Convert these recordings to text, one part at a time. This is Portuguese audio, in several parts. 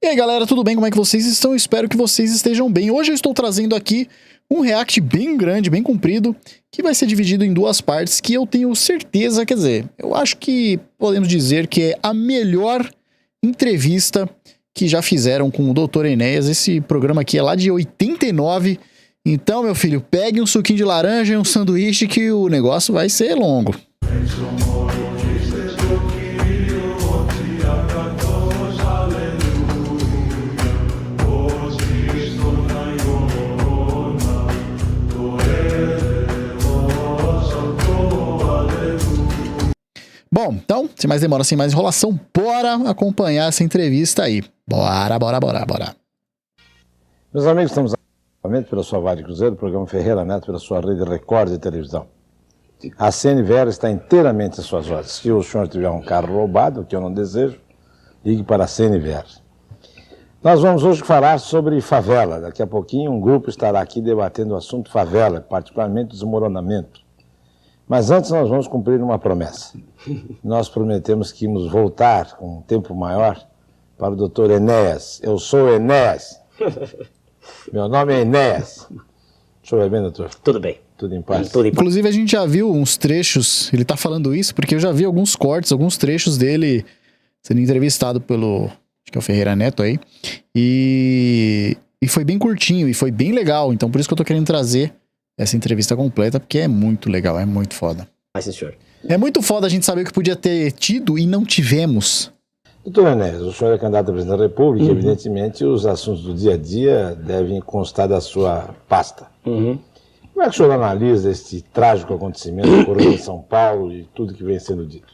E aí galera, tudo bem? Como é que vocês estão? Espero que vocês estejam bem. Hoje eu estou trazendo aqui um react bem grande, bem comprido, que vai ser dividido em duas partes, que eu tenho certeza, quer dizer, eu acho que podemos dizer que é a melhor entrevista que já fizeram com o Dr. Enéas. Esse programa aqui é lá de 89, então, meu filho, pegue um suquinho de laranja e um sanduíche que o negócio vai ser longo. Bom, então, sem mais demora, sem mais enrolação, bora acompanhar essa entrevista aí. Bora. Meus amigos, estamos novamente pela sua Vale Cruzeiro, programa Ferreira Neto, pela sua rede Record de televisão. A CNVR está inteiramente às suas ordens. Se o senhor tiver um carro roubado, que eu não desejo, ligue para a CNVR. Nós vamos hoje falar sobre favela. Daqui a pouquinho um grupo estará aqui debatendo o assunto favela, particularmente desmoronamento. Mas antes nós vamos cumprir uma promessa. Nós prometemos que íamos voltar com um tempo maior para o Dr. Enéas. Eu sou Enéas. Meu nome é Enéas. O senhor vai bem, doutor? Tudo bem. Tudo em paz? Tudo em paz. Inclusive a gente já viu uns trechos, ele tá falando isso porque eu já vi alguns cortes, alguns trechos dele sendo entrevistado pelo, acho que é o Ferreira Neto aí, e foi bem curtinho e foi bem legal, então por isso que eu tô querendo trazer essa entrevista completa, porque é muito legal, é muito foda. Mas, senhor. É muito foda a gente saber o que podia ter tido e não tivemos. Doutor Enéas, o senhor é candidato a presidente da República, e evidentemente os assuntos do dia a dia devem constar da sua pasta. Como é que o senhor analisa este trágico acontecimento que ocorreu em São Paulo e tudo que vem sendo dito?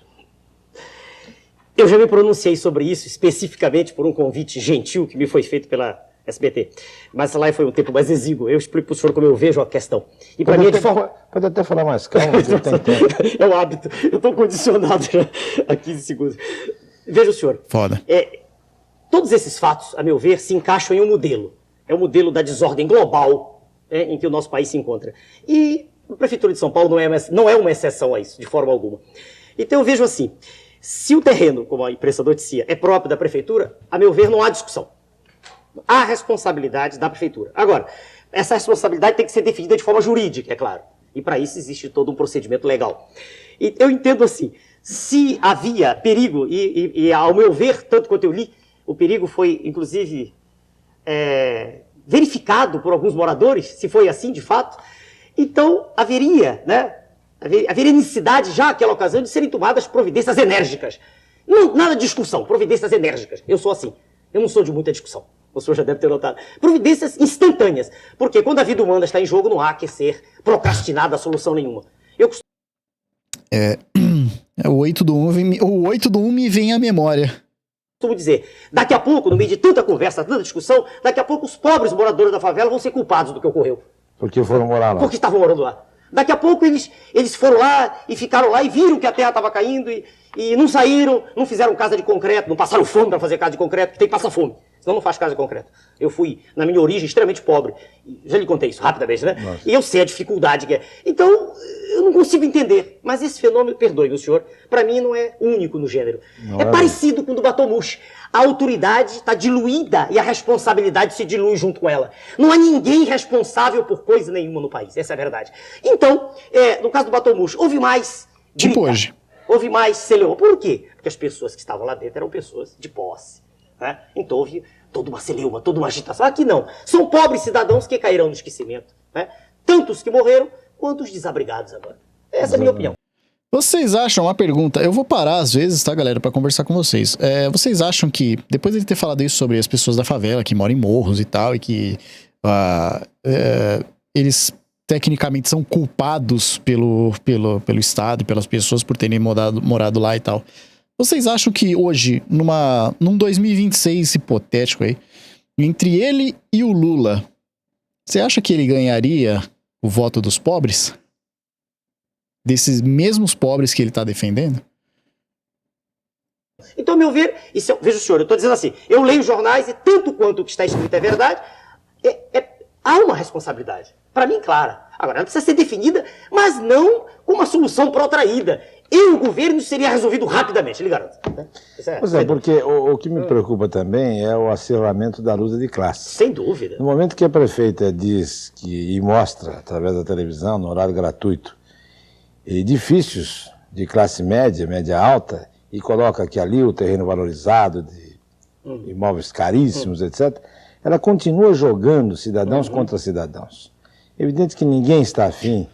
Eu já me pronunciei sobre isso, especificamente por um convite gentil que me foi feito pela SBT. Mas lá foi um tempo mais exíguo. Eu explico para o senhor como eu vejo a questão. E para mim é de forma... Pode até falar mais calmo, que eu tenho tempo. É um hábito. Eu estou condicionado já a 15 segundos. Veja o senhor. Foda. Todos esses fatos, a meu ver, se encaixam em um modelo. É o modelo da desordem global em que o nosso país se encontra. E a Prefeitura de São Paulo não é uma exceção a isso, de forma alguma. Então eu vejo assim, se o terreno, como a imprensa noticia, é próprio da Prefeitura, a meu ver, não há discussão. Há responsabilidade da Prefeitura. Agora, essa responsabilidade tem que ser definida de forma jurídica, é claro. E para isso existe todo um procedimento legal. E eu entendo assim, se havia perigo, e ao meu ver, tanto quanto eu li, o perigo foi, inclusive, verificado por alguns moradores, se foi assim de fato, então haveria necessidade já naquela ocasião de serem tomadas providências enérgicas. Não, nada de discussão, providências enérgicas. Eu sou assim, eu não sou de muita discussão. O senhor já deve ter notado. Providências instantâneas. Porque quando a vida humana está em jogo, não há que ser procrastinada a solução nenhuma. O 8 do 1 me vem à memória. Costumo dizer, daqui a pouco, no meio de tanta conversa, tanta discussão, daqui a pouco os pobres moradores da favela vão ser culpados do que ocorreu. Porque foram morar lá. Porque estavam morando lá. Daqui a pouco eles foram lá e ficaram lá e viram que a terra estava caindo e não saíram, não fizeram casa de concreto, não passaram fome para fazer casa de concreto, porque tem que passar fome. Senão não faz casa de concreto. Eu fui, na minha origem, extremamente pobre. Já lhe contei isso rapidamente, né? Nossa. E eu sei a dificuldade que é. Então, eu não consigo entender. Mas esse fenômeno, perdoe o senhor, para mim não é único no gênero. É parecido com o do Batomushi. A autoridade está diluída e a responsabilidade se dilui junto com ela. Não há ninguém responsável por coisa nenhuma no país. Essa é a verdade. Então, no caso do Batomushi, houve mais... Tipo hoje. Houve mais celeuma. Por quê? Porque as pessoas que estavam lá dentro eram pessoas de posse. Né? Então houve toda uma celeuma, toda uma agitação. Aqui não. São pobres cidadãos que cairão no esquecimento. Né? Tanto os que morreram, quanto os desabrigados agora. Essa é a minha opinião. Vocês acham, uma pergunta, eu vou parar às vezes, tá, galera, pra conversar com vocês. Vocês acham que, depois de ter falado isso sobre as pessoas da favela que moram em morros e tal, e que eles tecnicamente são culpados pelo Estado e pelas pessoas por terem morado lá e tal, vocês acham que hoje, num 2026 hipotético aí, entre ele e o Lula, você acha que ele ganharia o voto dos pobres? Desses mesmos pobres que ele está defendendo? Então, a meu ver, veja o senhor, eu estou dizendo assim, eu leio jornais e tanto quanto o que está escrito é verdade, há uma responsabilidade. Para mim, clara. Agora, ela precisa ser definida, mas não com uma solução protraída. e o governo seria resolvido rapidamente, lhe garanto. Né? Pois é, porque o que me preocupa também é o acirramento da luta de classes. Sem dúvida. No momento que a prefeita diz e mostra, através da televisão, no horário gratuito, edifícios de classe média, média alta, e coloca que ali o terreno valorizado, de imóveis caríssimos, etc., ela continua jogando cidadãos contra cidadãos. É evidente que ninguém está afim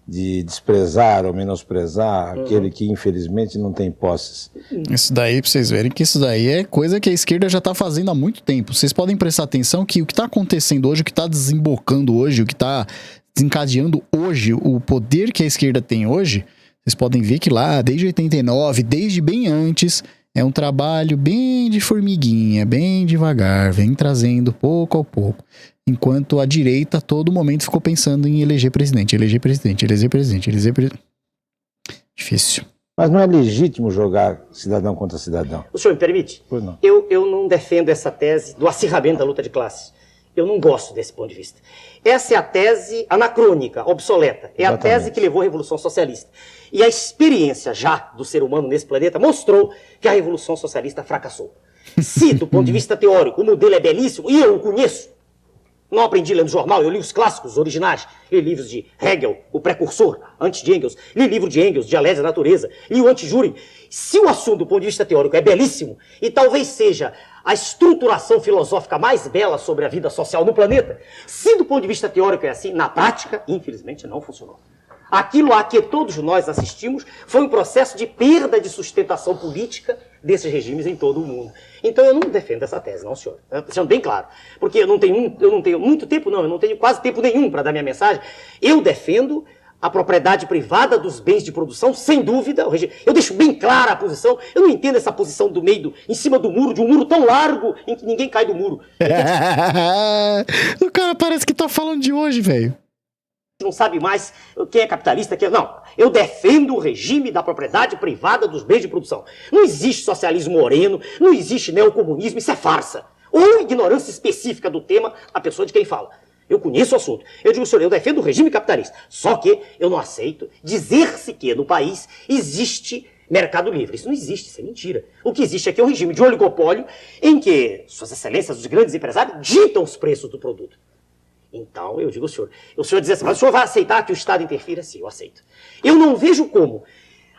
de desprezar ou menosprezar aquele que, infelizmente, não tem posses. Isso daí, pra vocês verem que isso daí é coisa que a esquerda já tá fazendo há muito tempo. Vocês podem prestar atenção que o que tá acontecendo hoje, o que tá desembocando hoje, o que tá desencadeando hoje, o poder que a esquerda tem hoje, vocês podem ver que lá, desde 89, desde bem antes, é um trabalho bem de formiguinha, bem devagar, vem trazendo pouco a pouco. Enquanto a direita, a todo momento, ficou pensando em eleger presidente, eleger presidente, eleger presidente, eleger presidente. Difícil. Mas não é legítimo jogar cidadão contra cidadão. O senhor me permite? Pois não. Eu não defendo essa tese do acirramento da luta de classes. Eu não gosto desse ponto de vista. Essa é a tese anacrônica, obsoleta. É Exatamente. a tese que levou à Revolução Socialista. E a experiência já do ser humano nesse planeta mostrou que a Revolução Socialista fracassou. Se, do ponto de vista teórico, o modelo é belíssimo, e eu o conheço, não aprendi lendo jornal, eu li os clássicos originais, li livros de Hegel, o precursor, antes de Engels, li livro de Engels, Dialética da Natureza, li o Anti-Juring. Se o assunto do ponto de vista teórico é belíssimo, e talvez seja a estruturação filosófica mais bela sobre a vida social no planeta, se do ponto de vista teórico é assim, na prática, infelizmente, não funcionou. Aquilo a que todos nós assistimos foi um processo de perda de sustentação política desses regimes em todo o mundo. Então eu não defendo essa tese, não, senhor. Sendo bem claro. Porque eu não tenho muito tempo, não. Eu não tenho quase tempo nenhum para dar minha mensagem. Eu defendo a propriedade privada dos bens de produção, sem dúvida. Eu deixo bem clara a posição. Eu não entendo essa posição do meio, em cima do muro, de um muro tão largo em que ninguém cai do muro. O cara parece que tá falando de hoje, velho. Não sabe mais quem é capitalista, quem é... Não, eu defendo o regime da propriedade privada dos bens de produção. Não existe socialismo moreno, não existe neocomunismo, isso é farsa. Ou ignorância específica do tema, a pessoa de quem fala. Eu conheço o assunto. Eu digo, senhor, eu defendo o regime capitalista. Só que eu não aceito dizer-se que no país existe mercado livre. Isso não existe, isso é mentira. O que existe aqui é um regime de oligopólio em que suas excelências, os grandes empresários, ditam os preços do produto. Então, eu digo ao senhor, o senhor diz assim, mas o senhor vai aceitar que o Estado interfira? Sim, eu aceito. Eu não vejo como,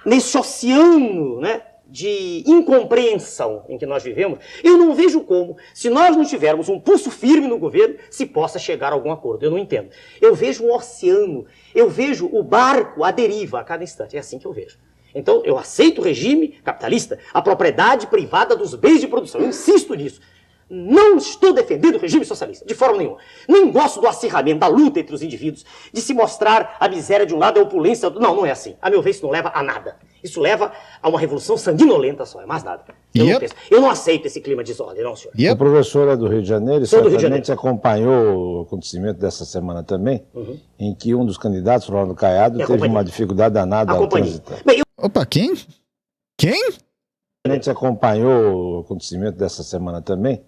nesse oceano, né, de incompreensão em que nós vivemos, eu não vejo como, se nós não tivermos um pulso firme no governo, se possa chegar a algum acordo. Eu não entendo. Eu vejo um oceano, eu vejo o barco à deriva a cada instante. É assim que eu vejo. Então, eu aceito o regime capitalista, a propriedade privada dos bens de produção. Eu insisto nisso. Não estou defendendo o regime socialista, de forma nenhuma. Nem gosto do acirramento, da luta entre os indivíduos, de se mostrar a miséria de um lado e a opulência do outro. Não, não é assim. A meu ver, isso não leva a nada. Isso leva a uma revolução sanguinolenta só, é mais nada. Eu não aceito esse clima de desordem, não, senhor. O professor é do Rio de Janeiro e certamente acompanhou o acontecimento dessa semana também, em que um dos candidatos, Ronaldo Caiado, teve uma dificuldade danada ao transitar. Opa, quem? Quem? A gente acompanhou o acontecimento dessa semana também,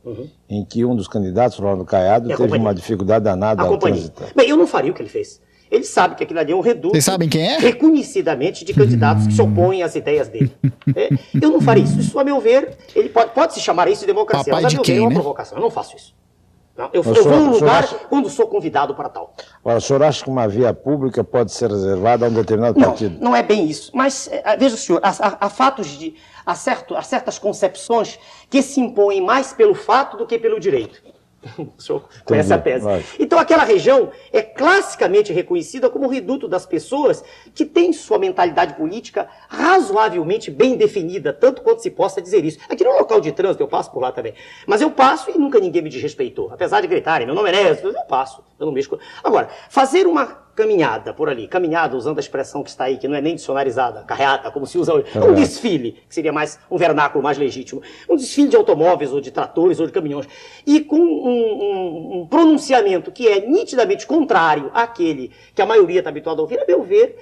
em que um dos candidatos, Ronaldo Caiado, teve uma dificuldade danada ao transitar. Bem, eu não faria o que ele fez. Ele sabe que aquilo ali é um reduto. Vocês sabem quem é? Reconhecidamente de candidatos que se opõem às ideias dele. Eu não faria isso. Isso, a meu ver, ele pode se chamar isso de democracia, mas a meu ver é uma provocação. Eu não faço isso. Não, eu vou a um lugar quando sou convidado para tal. Agora, o senhor acha que uma via pública pode ser reservada a um determinado partido? Não é bem isso. Mas, veja, senhor, há fatos de... Há certas concepções que se impõem mais pelo fato do que pelo direito. O senhor conhece a tese. Então, aquela região é classicamente reconhecida como o reduto das pessoas que têm sua mentalidade política razoavelmente bem definida, tanto quanto se possa dizer isso. Aqui no local de trânsito, eu passo por lá também. Mas eu passo e nunca ninguém me desrespeitou. Apesar de gritarem, meu nome é Nézio, eu passo, eu não mexo com... Agora, fazer uma caminhada por ali, caminhada usando a expressão que está aí, que não é nem dicionarizada, carreata, como se usa hoje, um desfile, que seria mais um vernáculo mais legítimo, um desfile de automóveis, ou de tratores, ou de caminhões, e com um pronunciamento que é nitidamente contrário àquele que a maioria está habituada a ouvir, a meu ver,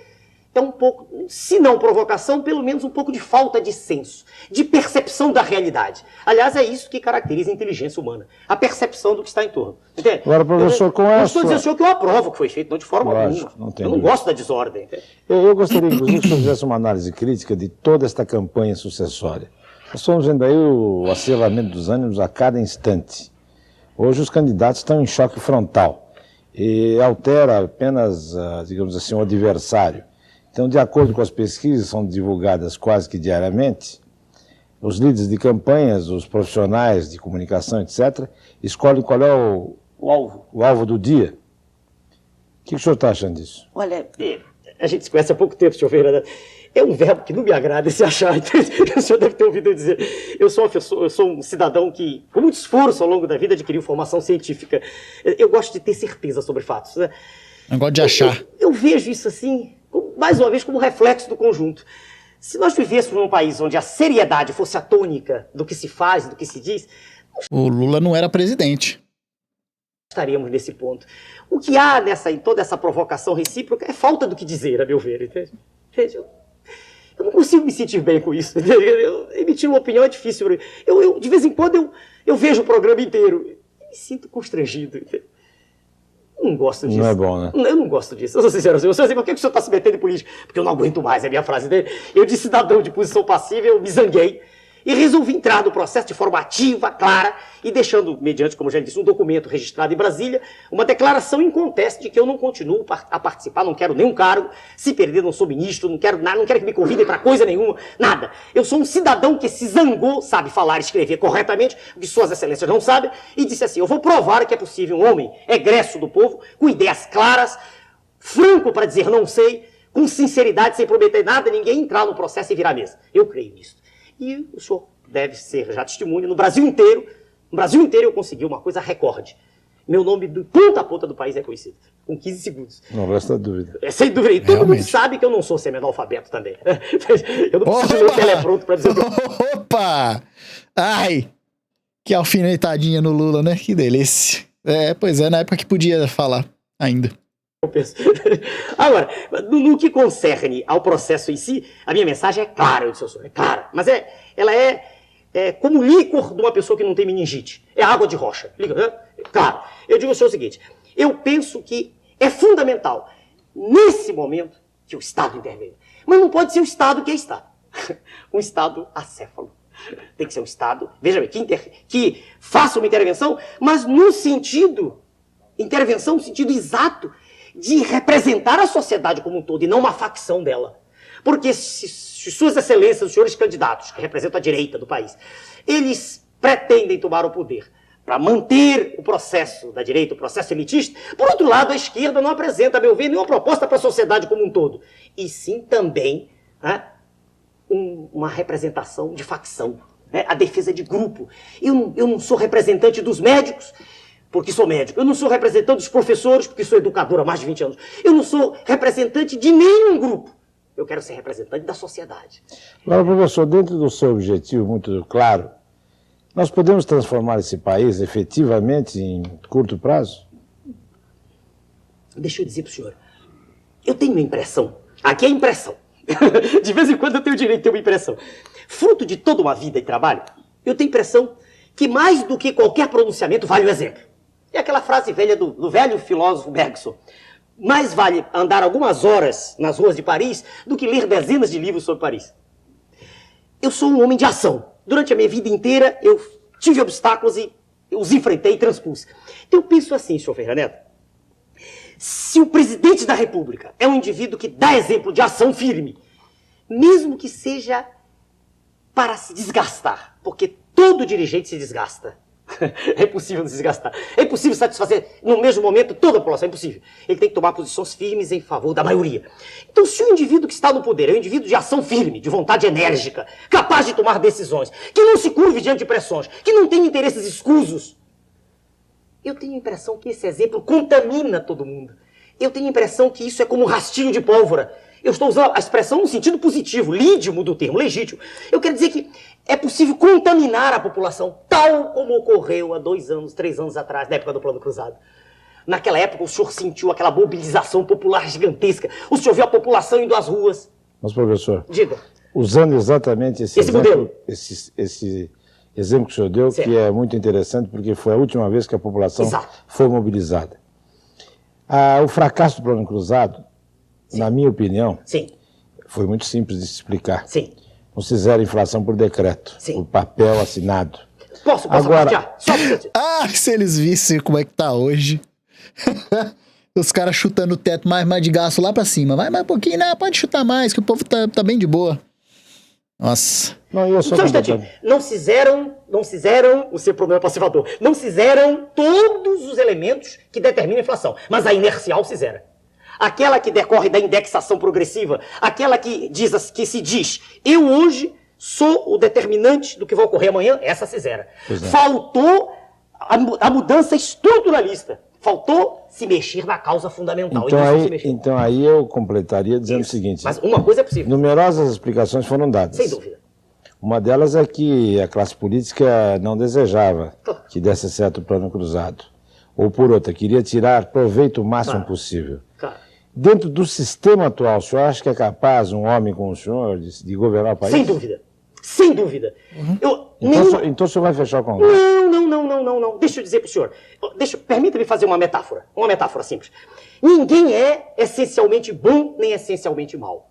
é um pouco, se não provocação, pelo menos um pouco de falta de senso, de percepção da realidade. Aliás, é isso que caracteriza a inteligência humana, a percepção do que está em torno. Entende? Agora, professor, com essa... Não estou dizendo ao senhor que eu aprovo o que foi feito, não de forma Lógico, alguma. não Eu não gosto da desordem. Eu gostaria, inclusive, que o senhor fizesse uma análise crítica de toda esta campanha sucessória. Nós estamos vendo aí o acirramento dos ânimos a cada instante. Hoje os candidatos estão em choque frontal e altera apenas, digamos assim, o adversário. Então, de acordo com as pesquisas, são divulgadas quase que diariamente, os líderes de campanhas, os profissionais de comunicação, etc., escolhem qual é o alvo do dia. O que o senhor está achando disso? Olha, a gente se conhece há pouco tempo, senhor Ferreira. É um verbo que não me agrada esse achar. O senhor deve ter ouvido eu dizer. Eu sou um cidadão que, com muito esforço ao longo da vida, adquiriu formação científica. Eu gosto de ter certeza sobre fatos, né? Não gosto de achar. Eu vejo isso assim, mais uma vez, como reflexo do conjunto. Se nós vivêssemos num país onde a seriedade fosse a tônica do que se faz, do que se diz... O Lula não era presidente. Estaríamos nesse ponto. O que há em toda essa provocação recíproca é falta do que dizer, a meu ver. Entende? Eu não consigo me sentir bem com isso. Emitir uma opinião é difícil. De vez em quando eu vejo o programa inteiro e me sinto constrangido. Entende? Não gosto disso. Não é bom, né? Eu não gosto disso. Eu sou sincero. Eu sou assim, por que o senhor está se metendo em política? Porque eu não aguento mais, é a minha frase dele. Eu, de cidadão de posição passiva, eu me zanguei e resolvi entrar no processo de forma ativa, clara, e deixando, mediante, como já disse, um documento registrado em Brasília, uma declaração em conteste de que eu não continuo a participar, não quero nenhum cargo, se perder não sou ministro, não quero nada, não quero que me convidem para coisa nenhuma, nada. Eu sou um cidadão que se zangou, sabe falar e escrever corretamente, o que suas excelências não sabem, e disse assim, eu vou provar que é possível um homem egresso do povo, com ideias claras, franco para dizer não sei, com sinceridade, sem prometer nada, ninguém entrar no processo e virar mesa. Eu creio nisso. E o senhor deve ser já testemunha, no Brasil inteiro eu consegui uma coisa recorde. Meu nome de ponta a ponta do país é conhecido, com 15 segundos. Não resta dúvida. Sem dúvida. E todo mundo sabe que eu não sou semi-analfabeto também. Eu não preciso ler telepronto para dizer o que eu... Opa! Ai! Que alfinetadinha no Lula, né? Que delícia. Pois é, na época que podia falar ainda. Eu penso. Agora, no que concerne ao processo em si, a minha mensagem é clara, eu disse, senhor, é clara. Mas ela é como o líquor de uma pessoa que não tem meningite. É água de rocha. Claro. Eu digo ao senhor o seguinte, eu penso que é fundamental, nesse momento, que o Estado intervenha. Mas não pode ser o Estado que é Estado. Um Estado acéfalo. Tem que ser um Estado, veja bem, que faça uma intervenção, mas no sentido, intervenção no sentido exato, de representar a sociedade como um todo e não uma facção dela. Porque se suas excelências, os senhores candidatos, que representam a direita do país, eles pretendem tomar o poder para manter o processo da direita, o processo elitista, por outro lado, a esquerda não apresenta, a meu ver, nenhuma proposta para a sociedade como um todo. E sim também uma representação de facção, né? A defesa de grupo. Eu não sou representante dos médicos, porque sou médico. Eu não sou representante dos professores, porque sou educador há mais de 20 anos. Eu não sou representante de nenhum grupo. Eu quero ser representante da sociedade. Agora, professor, dentro do seu objetivo muito claro, nós podemos transformar esse país efetivamente em curto prazo? Deixa eu dizer para o senhor, eu tenho uma impressão, aqui é impressão, de vez em quando eu tenho o direito de ter uma impressão. Fruto de toda uma vida e trabalho, eu tenho a impressão que mais do que qualquer pronunciamento vale o exemplo. É aquela frase velha do velho filósofo Bergson. Mais vale andar algumas horas nas ruas de Paris do que ler dezenas de livros sobre Paris. Eu sou um homem de ação. Durante a minha vida inteira, eu tive obstáculos e os enfrentei e transpus. Então eu penso assim, senhor Ferreira Neto, se o presidente da República é um indivíduo que dá exemplo de ação firme, mesmo que seja para se desgastar, porque todo dirigente se desgasta. É impossível se desgastar. É impossível satisfazer no mesmo momento toda a população. É impossível. Ele tem que tomar posições firmes em favor da maioria. Então, se o indivíduo que está no poder é um indivíduo de ação firme, de vontade enérgica, capaz de tomar decisões, que não se curve diante de pressões, que não tem interesses escusos, eu tenho a impressão que esse exemplo contamina todo mundo. Eu tenho a impressão que isso é como um rastilho de pólvora. Eu estou usando a expressão no sentido positivo, lídimo do termo, legítimo. Eu quero dizer que é possível contaminar a população, tal como ocorreu há 2 anos, 3 anos atrás, na época do Plano Cruzado. Naquela época, o senhor sentiu aquela mobilização popular gigantesca. O senhor viu a população indo às ruas. Mas, professor, Diga. usando exatamente esse exemplo, modelo. Esse exemplo que o senhor deu, Certo. que é muito interessante, porque foi a última vez que a população Exato. foi mobilizada. O fracasso do Plano Cruzado, na minha opinião, Sim, foi muito simples de se explicar. sim. Não se fizeram inflação por decreto, Sim. por papel assinado. Posso Agora- partilhar? Só um minutinho. Ah, se eles vissem como é que tá hoje. Os caras chutando o teto mais de gasto lá pra cima. Vai mais um pouquinho, né? Pode chutar mais, que o povo tá bem de boa. Nossa. Não, eu sou Só um instantinho. Não fizeram o seu problema passivador. Não fizeram todos os elementos que determinam a inflação. Mas a inercial fizeram. Aquela que decorre da indexação progressiva, aquela que se diz, eu hoje sou o determinante do que vai ocorrer amanhã, essa fizeram. Pois é. Faltou a mudança estruturalista. Faltou se mexer na causa fundamental. Então E nisso se aí, mexeu. então aí eu completaria dizendo Isso. o seguinte, Mas uma coisa é possível, numerosas explicações foram dadas. sem dúvida. Uma delas é que a classe política não desejava Claro. que desse certo o Plano Cruzado. Ou por outra, queria tirar proveito o máximo Claro. possível. Claro. Dentro do sistema atual, o senhor acha que é capaz um homem como o senhor de governar o país? Sem dúvida. Sem dúvida. Então o senhor vai fechar o Congresso? Não. Deixa eu dizer para o senhor. Permita-me fazer uma metáfora. Uma metáfora simples. Ninguém é essencialmente bom nem essencialmente mal.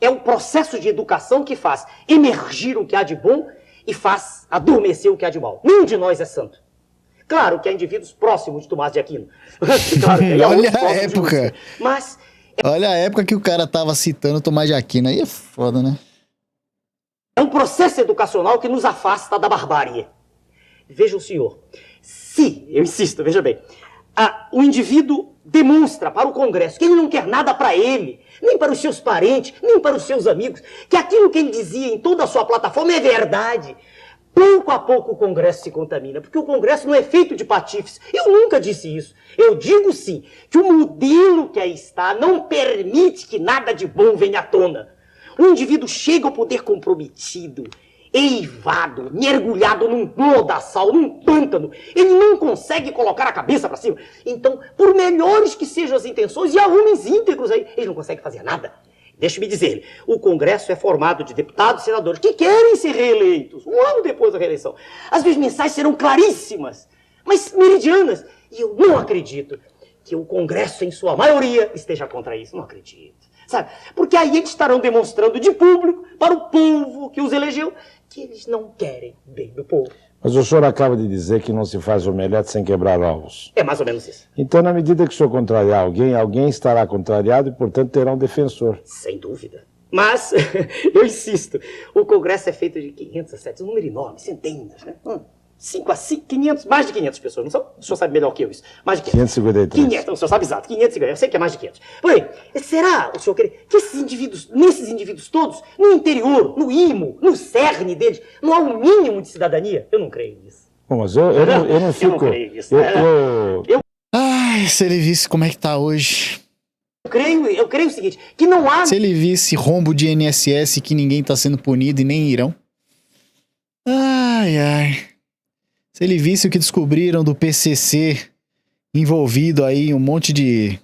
É o processo de educação que faz emergir o que há de bom e faz adormecer o que há de mal. Nenhum de nós é santo. Claro que há indivíduos próximos de Tomás de Aquino. Claro que há Olha outros a próximos de época. Lúcifer. Mas Olha a época que o cara tava citando Tomás de Aquino. Aí é foda, né? é um processo educacional que nos afasta da barbárie. Veja o senhor, se, eu insisto, veja bem, o indivíduo demonstra para o Congresso que ele não quer nada para ele, nem para os seus parentes, nem para os seus amigos, que aquilo que ele dizia em toda a sua plataforma é verdade. Pouco a pouco o Congresso se contamina, porque o Congresso não é feito de patifes. Eu nunca disse isso. Eu digo sim, que o modelo que aí está não permite que nada de bom venha à tona. O indivíduo chega ao poder comprometido, eivado, mergulhado num lodaçal, num pântano. Ele não consegue colocar a cabeça para cima. Então, por melhores que sejam as intenções, e há homens íntegros aí, ele não consegue fazer nada. Deixe-me dizer-lhe, o Congresso é formado de deputados e senadores que querem ser reeleitos, um ano depois da reeleição. As minhas mensagens serão claríssimas, mas meridianas. E eu não acredito que o Congresso, em sua maioria, esteja contra isso. Não acredito. Sabe? Porque aí eles estarão demonstrando de público para o povo que os elegeu que eles não querem bem do povo. Mas o senhor acaba de dizer que não se faz omelete sem quebrar ovos. É mais ou menos isso. Então, na medida que o senhor contrariar alguém, alguém estará contrariado e, portanto, terá um defensor. Sem dúvida. Mas, eu insisto, o Congresso é feito de 500 a 700, um número enorme, centenas, né? 5 a 5, 500, mais de 500 pessoas, não são? O senhor sabe melhor que eu isso. Mais de 500. 553. 500, o senhor sabe exato, 550, eu sei que é mais de 500. Porém, será, o senhor quer que nesses indivíduos todos, no interior, no imo, no cerne deles, não há um mínimo de cidadania? Eu não creio nisso. Bom, mas eu não fico... não creio nisso. Ai, se ele visse como é que tá hoje. Eu creio o seguinte, que não há... Se ele visse rombo de INSS que ninguém tá sendo punido e nem irão. Ai. Se ele visse o que descobriram do PCC envolvido aí em um monte de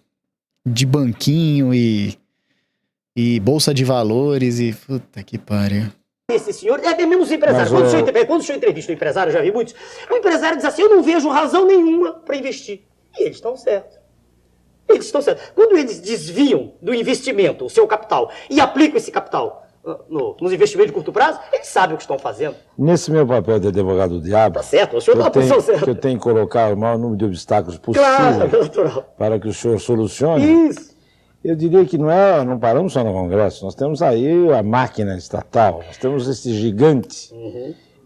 banquinho e bolsa de valores e... Puta que pariu. Esse senhor, é mesmo os empresários. Mas, Quando o senhor entrevista o empresário, eu já vi muitos, o empresário diz assim, eu não vejo razão nenhuma para investir. E eles estão certos. Eles estão certos. Quando eles desviam do investimento, o seu capital, e aplicam esse capital nos investimentos de curto prazo, eles sabem o que estão fazendo. Nesse meu papel de advogado do diabo, Tá certo, o senhor tá na posição certa. que eu tenho que colocar o maior número de obstáculos possível Claro, natural. para que o senhor solucione, Isso. eu diria que não paramos só no Congresso, nós temos aí a máquina estatal, nós temos esse gigante.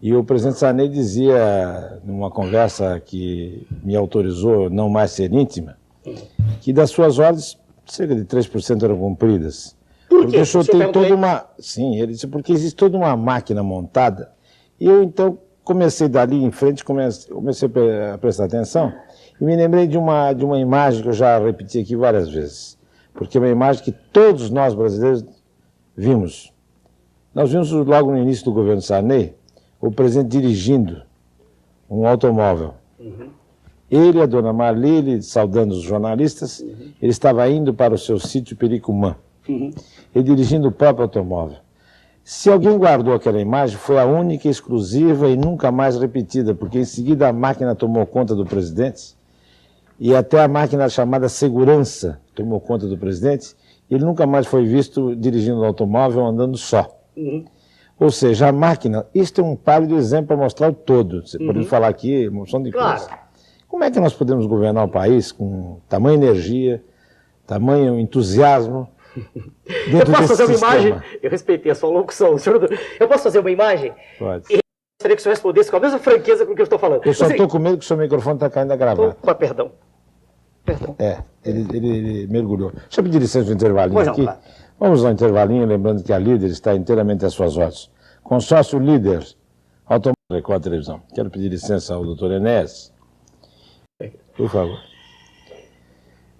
E o presidente Sarney dizia, numa conversa que me autorizou não mais ser íntima, que das suas ordens, cerca de 3% eram cumpridas. Por quê? Porque o senhor O senhor tem perguntou toda aí? uma... Sim, ele disse, porque existe toda uma máquina montada. E eu, então, comecei dali em frente, comecei a prestar atenção e me lembrei de uma imagem que eu já repeti aqui várias vezes. Porque é uma imagem que todos nós brasileiros vimos. Nós vimos logo no início do governo Sarney, o presidente dirigindo um automóvel. Ele e a dona Marlene, saudando os jornalistas, ele estava indo para o seu sítio Pericumã, e dirigindo o próprio automóvel. Se alguém guardou aquela imagem, foi a única, exclusiva e nunca mais repetida, porque em seguida a máquina tomou conta do presidente, e até a máquina chamada segurança tomou conta do presidente, e ele nunca mais foi visto dirigindo o automóvel andando só. Ou seja, a máquina, isto é um pálido exemplo para mostrar o todo. Você pode falar aqui, emoção de coisa. Como é que nós podemos governar o país com tamanha energia, tamanho entusiasmo? Eu posso fazer uma imagem? Eu respeitei a sua locução, senhor. Eu posso fazer uma imagem? Pode. E gostaria que o senhor respondesse com a mesma franqueza com que eu estou falando. Eu só estou com medo que o seu microfone está caindo a gravata. Opa, perdão. Perdão. Ele mergulhou. Deixa eu pedir licença um intervalinho Pois não, aqui. claro. Vamos ao intervalinho, lembrando que a Líder está inteiramente às suas ordens. Consórcio Líder, Automóvel Record Televisão. Quero pedir licença ao doutor Enéas. Por favor.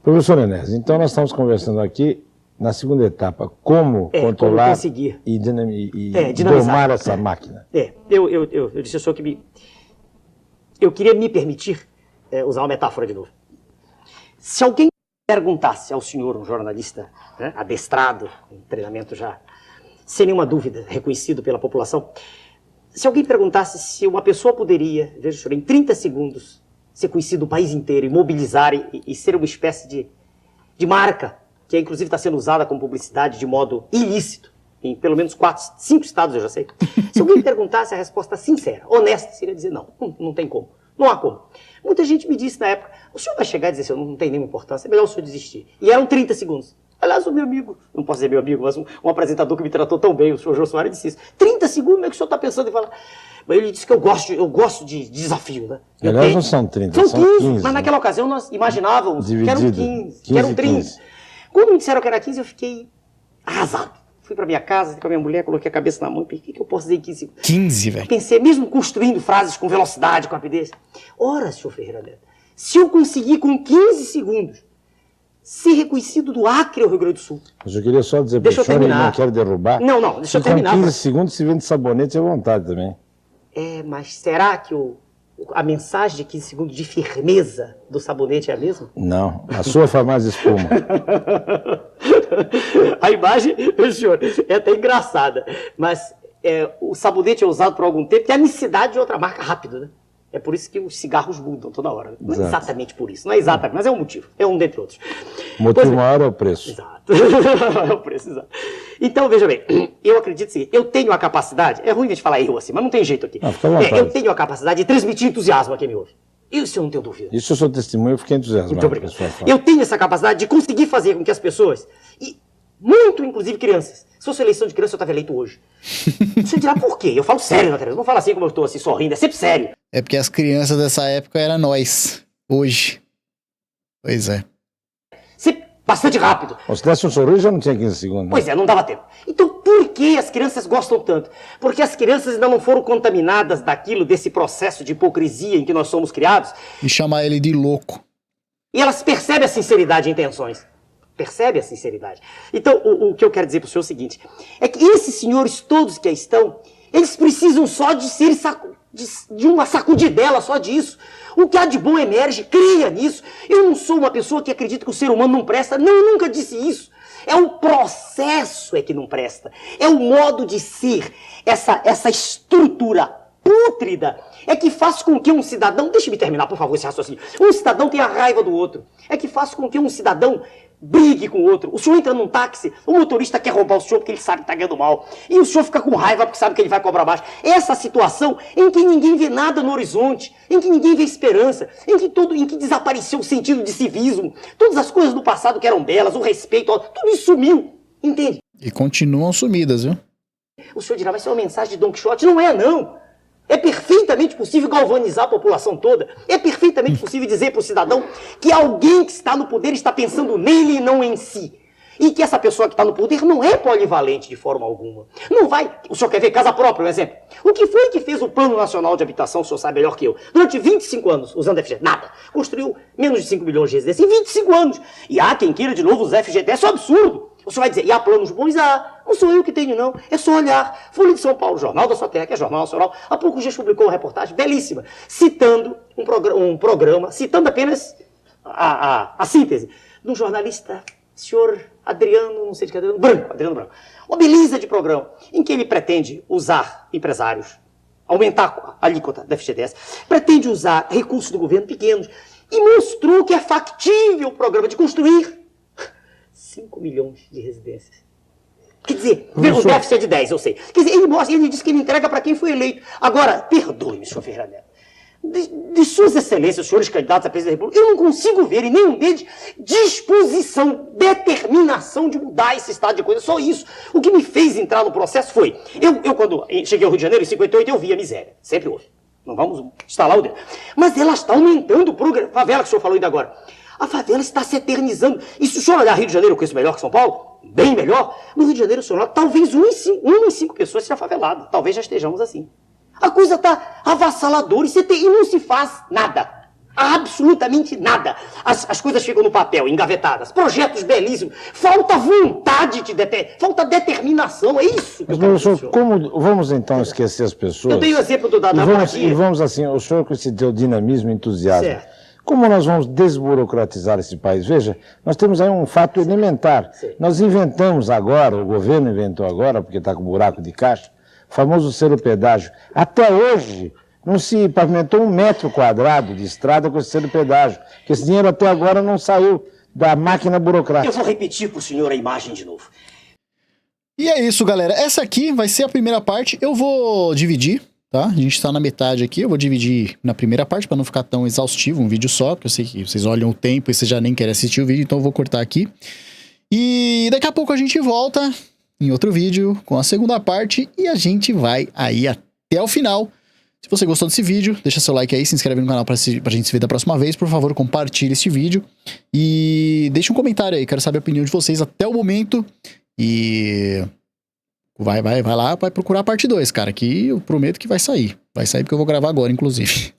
Professor Enéas, então nós estamos conversando aqui na segunda etapa, como controlar como e dinamizar. domar essa máquina. Eu disse ao senhor que eu queria me permitir usar uma metáfora de novo. Se alguém perguntasse ao senhor, um jornalista, né, adestrado, em treinamento já, sem nenhuma dúvida, reconhecido pela população, se alguém perguntasse se uma pessoa poderia, veja senhor, em 30 segundos, ser conhecido no país inteiro e mobilizar e ser uma espécie de marca, que inclusive está sendo usada como publicidade de modo ilícito, em pelo menos 4, 5 estados eu já sei. Se alguém perguntasse, a resposta sincera, honesta, seria dizer não tem como, não há como. Muita gente me disse na época, o senhor vai chegar e dizer, não tem nenhuma importância, é melhor o senhor desistir. E eram 30 segundos. Aliás, o meu amigo, não posso dizer meu amigo, mas um apresentador que me tratou tão bem, o senhor Jô Soares, disse isso. 30 segundos, como é que o senhor está pensando em falar? Mas ele disse que eu gosto de desafio, né? Aliás, não são 30, são 15, mas naquela ocasião nós imaginávamos que eram 15, que eram 30. 15. Quando me disseram que era 15, eu fiquei arrasado. Fui para minha casa, com a minha mulher, coloquei a cabeça na mão e pensei, o que eu posso dizer em 15 segundos? 15, velho. Pensei, mesmo construindo frases com velocidade, com rapidez. Ora, senhor Ferreira Neto, se eu conseguir com 15 segundos ser reconhecido do Acre ao Rio Grande do Sul. Mas eu queria só dizer para o senhor, ele não quer derrubar. Não, deixa eu terminar. Com 15 segundos se vende sabonete à vontade também. Mas será que a mensagem de 15 segundos de firmeza do sabonete é a mesma? Não, a sua faz mais espuma. A imagem, senhor, é até engraçada, mas o sabonete é usado por algum tempo, tem a necessidade de outra marca rápido, né? É por isso que os cigarros mudam toda hora. Né? Não é exatamente por isso, não é exatamente, mas é um motivo, é um dentre outros. O motivo maior é o preço. Exato, é o preço, exato. Então, veja bem, eu acredito que eu tenho a capacidade, é ruim a gente falar eu assim, mas não tem jeito aqui. Eu tenho a capacidade de transmitir entusiasmo a quem me ouve. Isso eu não tenho dúvida. Isso eu sou testemunho, eu fiquei entusiasmado. Muito obrigado. Eu tenho essa capacidade de conseguir fazer com que as pessoas, e muito inclusive crianças, se fosse eleição de criança eu estava eleito hoje. Você dirá por quê? Eu falo sério na televisão, não falo assim como eu estou assim sorrindo, é sempre sério. É porque as crianças dessa época eram nós, hoje. Pois é. Ser bastante rápido. Se desse um sorriso já não tinha 15 segundos. Pois é, não dava tempo. Então por que as crianças gostam tanto? Porque as crianças ainda não foram contaminadas desse processo de hipocrisia em que nós somos criados. E chamar ele de louco. E elas percebem a sinceridade de intenções. Percebe a sinceridade. Então, o que eu quero dizer para o senhor é o seguinte, é que esses senhores todos que aí estão, eles precisam só de ser de uma sacudidela, só disso. O que há de bom emerge, creia nisso. Eu não sou uma pessoa que acredita que o ser humano não presta. Não, eu nunca disse isso. É o processo que não presta. É o modo de ser, essa estrutura pútrida, é que faz com que um cidadão... Deixe-me terminar, por favor, esse raciocínio. Um cidadão tenha raiva do outro. É que faz com que um cidadão brigue com o outro. O senhor entra num táxi, o motorista quer roubar o senhor porque ele sabe que está ganhando mal. E o senhor fica com raiva porque sabe que ele vai cobrar mais. Essa situação em que ninguém vê nada no horizonte, em que ninguém vê esperança, em que desapareceu o sentido de civismo, todas as coisas do passado que eram belas, o respeito, tudo isso sumiu. Entende? E continuam sumidas, viu? O senhor dirá, mas isso é uma mensagem de Don Quixote? Não é, não. É perfeitamente possível galvanizar a população toda. É perfeitamente possível dizer para o cidadão que alguém que está no poder está pensando nele e não em si. E que essa pessoa que está no poder não é polivalente de forma alguma. Não vai... O senhor quer ver casa própria, um exemplo? O que foi que fez o Plano Nacional de Habitação, o senhor sabe melhor que eu, durante 25 anos, usando FGTS? Nada. Construiu menos de 5 milhões de residências em 25 anos. E há quem queira de novo os FGTS, isso é um absurdo. O senhor vai dizer, e há planos bons? Há. Não sou eu que tenho, não. É só olhar. Folha de São Paulo, Jornal da Sua Terra, que é Jornal Nacional. Há poucos dias publicou uma reportagem belíssima, citando um programa, citando apenas a síntese de um jornalista, senhor Adriano, não sei de que, Adriano Branco. Uma beleza de programa, em que ele pretende usar empresários, aumentar a alíquota da FGTS, pretende usar recursos do governo pequenos, e mostrou que é factível o programa de construir 5 milhões de residências. Quer dizer, o déficit é de 10, eu sei. Quer dizer, ele diz que ele entrega para quem foi eleito. Agora, perdoe-me, senhor Ferreira Neto. De suas excelências, os senhores candidatos à presidência da República, eu não consigo ver em nenhum deles disposição, determinação de mudar esse estado de coisa. Só isso. O que me fez entrar no processo foi... Eu quando cheguei ao Rio de Janeiro, em 58, eu vi a miséria. Sempre houve. Não vamos instalar o dedo. Mas ela está aumentando o progresso. Favela que o senhor falou ainda agora. A favela está se eternizando. E se o senhor olhar Rio de Janeiro, eu conheço melhor que São Paulo, bem melhor, no Rio de Janeiro, senhor, talvez uma em 5 pessoas seja favelado. Talvez já estejamos assim. A coisa está avassaladora e não se faz nada. Absolutamente nada. As coisas ficam no papel, engavetadas. Projetos belíssimos. Falta vontade, falta determinação. É isso que eu quero dizer, como vamos então esquecer as pessoas? Eu dei o exemplo da e vamos assim, o senhor com esse teu dinamismo e entusiasmo. Certo. Como nós vamos desburocratizar esse país? Veja, nós temos aí um fato elementar. Sim. Nós inventamos agora, o governo inventou agora, porque está com buraco de caixa, o famoso selo-pedágio. Até hoje não se pavimentou 1 metro quadrado de estrada com esse selo-pedágio, porque esse dinheiro até agora não saiu da máquina burocrática. Eu vou repetir para o senhor a imagem de novo. E é isso, galera. Essa aqui vai ser a primeira parte. Eu vou dividir, tá? A gente tá na metade aqui. Eu vou dividir na primeira parte para não ficar tão exaustivo, um vídeo só, porque eu sei que vocês olham o tempo e vocês já nem querem assistir o vídeo, então eu vou cortar aqui. E daqui a pouco a gente volta em outro vídeo com a segunda parte e a gente vai aí até o final. Se você gostou desse vídeo, deixa seu like aí, se inscreve no canal pra gente se ver da próxima vez. Por favor, compartilhe este vídeo e deixe um comentário aí, quero saber a opinião de vocês até o momento. E vai lá, vai procurar a parte 2, cara, que eu prometo que vai sair. Vai sair porque eu vou gravar agora, inclusive.